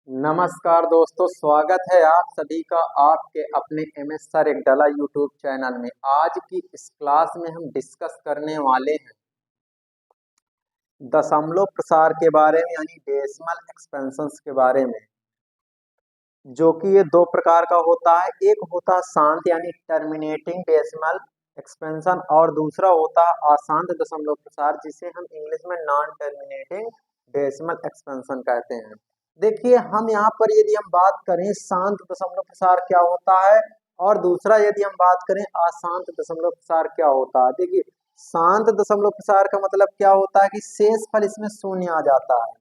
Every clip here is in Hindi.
नमस्कार दोस्तों, स्वागत है आप सभी का आपके अपने MS सर एक डला यूट्यूब चैनल में। आज की इस क्लास में हम डिस्कस करने वाले हैं दशमलव प्रसार के बारे में, यानी डेसिमल एक्सपेंशंस के बारे में, जो कि ये दो प्रकार का होता है। एक होता है शांत यानी टर्मिनेटिंग डेसिमल एक्सपेंशन, और दूसरा होता है अशांत दशमलव प्रसार, जिसे हम इंग्लिश में नॉन टर्मिनेटिंग डेसिमल एक्सपेंशन कहते हैं। देखिए, हम यहाँ पर यदि हम बात करें शांत दशमलव प्रसार क्या होता है, और दूसरा यदि हम बात करें अशांत दशमलव प्रसार क्या होता है। देखिए, शांत दशमलव प्रसार का मतलब क्या होता है कि शेष फल इसमें शून्य आ जाता है,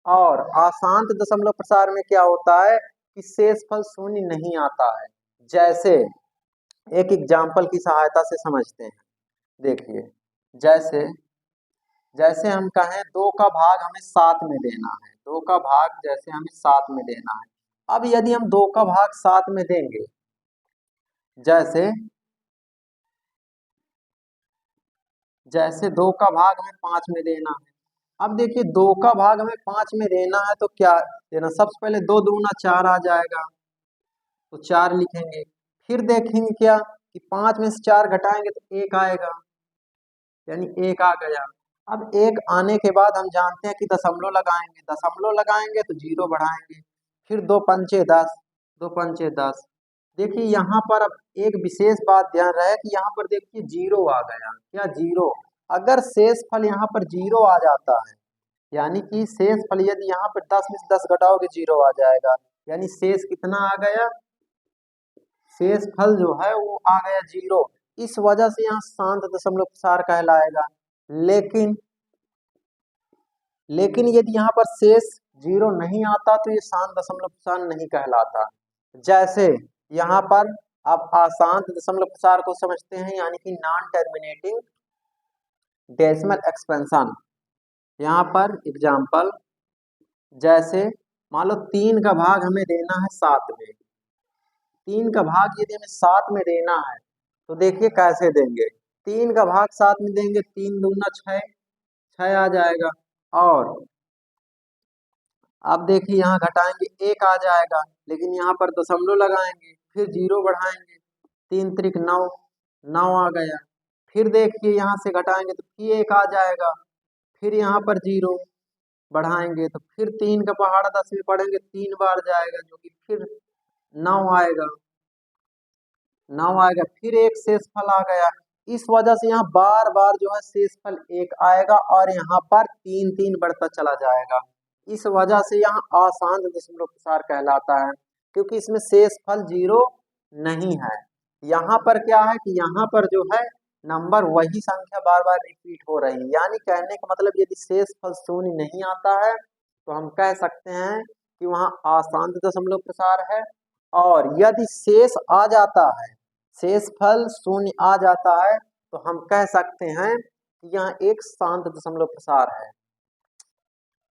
और अशांत दशमलव प्रसार में क्या होता है कि शेष फल शून्य नहीं आता है। जैसे एक एग्जाम्पल की सहायता से समझते हैं। देखिए, जैसे जैसे हम कहें 2 का भाग हमें 7 में देना है, 2 का भाग जैसे हमें 7 में देना है। अब यदि हम 2 का भाग 7 में देंगे, जैसे जैसे 2 का भाग हमें 5 में देना है। अब देखिए, 2 का भाग हमें 5 में देना है तो क्या देना, सबसे पहले 2 दूना 4 आ जाएगा, तो 4 लिखेंगे। फिर देखेंगे क्या कि 5 में से 4 घटाएंगे तो 1 आएगा, यानी 1 आ गया। अब 1 आने के बाद हम जानते हैं कि दशमलव लगाएंगे, दशमलव लगाएंगे तो 0 बढ़ाएंगे। फिर 2 पंचे 10, 2 पंचे 10। देखिए, यहाँ पर अब एक विशेष बात ध्यान रहे कि यहाँ पर देखिए 0 आ गया। क्या 0? अगर शेष फल यहाँ पर 0 आ जाता है, यानी कि शेष फल यदि यहाँ पर 10 में से 10 घटाओगे 0 आ जाएगा, यानी शेष कितना आ गया, शेष फल जो है वो आ गया 0। इस वजह से यहाँ शांत दशमलव प्रसार कहलाएगा। लेकिन लेकिन यदि यहाँ पर शेष 0 नहीं आता तो ये शांत दशमलव प्रसार नहीं कहलाता। जैसे यहाँ पर आप अशांत दशमलव प्रसार को समझते हैं, यानी कि नॉन टर्मिनेटिंग डेसिमल एक्सपेंशन। यहाँ पर एग्जाम्पल, जैसे मान लो 3 का भाग हमें देना है 7 में। 3 का भाग यदि हमें 7 में देना है तो देखिए कैसे देंगे। 3 का भाग 7 में देंगे, 3 दूना 6, 6 आ जाएगा। और अब देखिए यहाँ घटाएंगे 1 आ जाएगा, लेकिन यहाँ पर दशमलव लगाएंगे, फिर 0 बढ़ाएंगे, 3 त्रिक 9, 9 आ गया। फिर देखिए यहाँ से घटाएंगे तो फिर 1 आ जाएगा, फिर यहाँ पर 0 बढ़ाएंगे तो फिर 3 का पहाड़ा 10 में पढ़ेंगे 3 बार जाएगा, जो कि फिर 9 आएगा, 9 आएगा। फिर एक शेष फल आ गया। इस वजह से यहाँ बार बार जो है शेष फल 1 आएगा, और यहाँ पर 3 3 बढ़ता चला जाएगा। इस वजह से यहाँ अशांत दशमलव प्रसार कहलाता है, क्योंकि इसमें शेष फल 0 नहीं है। यहाँ पर क्या है कि यहाँ पर जो है नंबर वही संख्या बार बार रिपीट हो रही है, यानी कहने का मतलब यदि शेष फल शून्य नहीं आता है तो हम कह सकते हैं कि वहाँ अशांत दशमलव प्रसार है। और यदि शेष आ जाता है, शेष फल शून्य आ जाता है, तो हम कह सकते हैं कि यहाँ एक शांत दशमलव प्रसार है।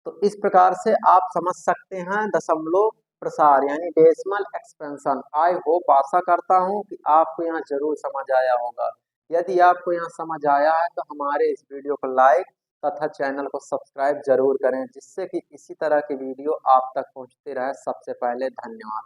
तो इस प्रकार से आप समझ सकते हैं दशमलव प्रसार यानी डेसिमल एक्सपेंशन। आई होप, आशा करता हूं कि आपको यहाँ जरूर समझ आया होगा। यदि आपको यहाँ समझ आया है तो हमारे इस वीडियो को लाइक तथा चैनल को सब्सक्राइब जरूर करें, जिससे कि इसी तरह की वीडियो आप तक पहुँचते रहे सबसे पहले। धन्यवाद।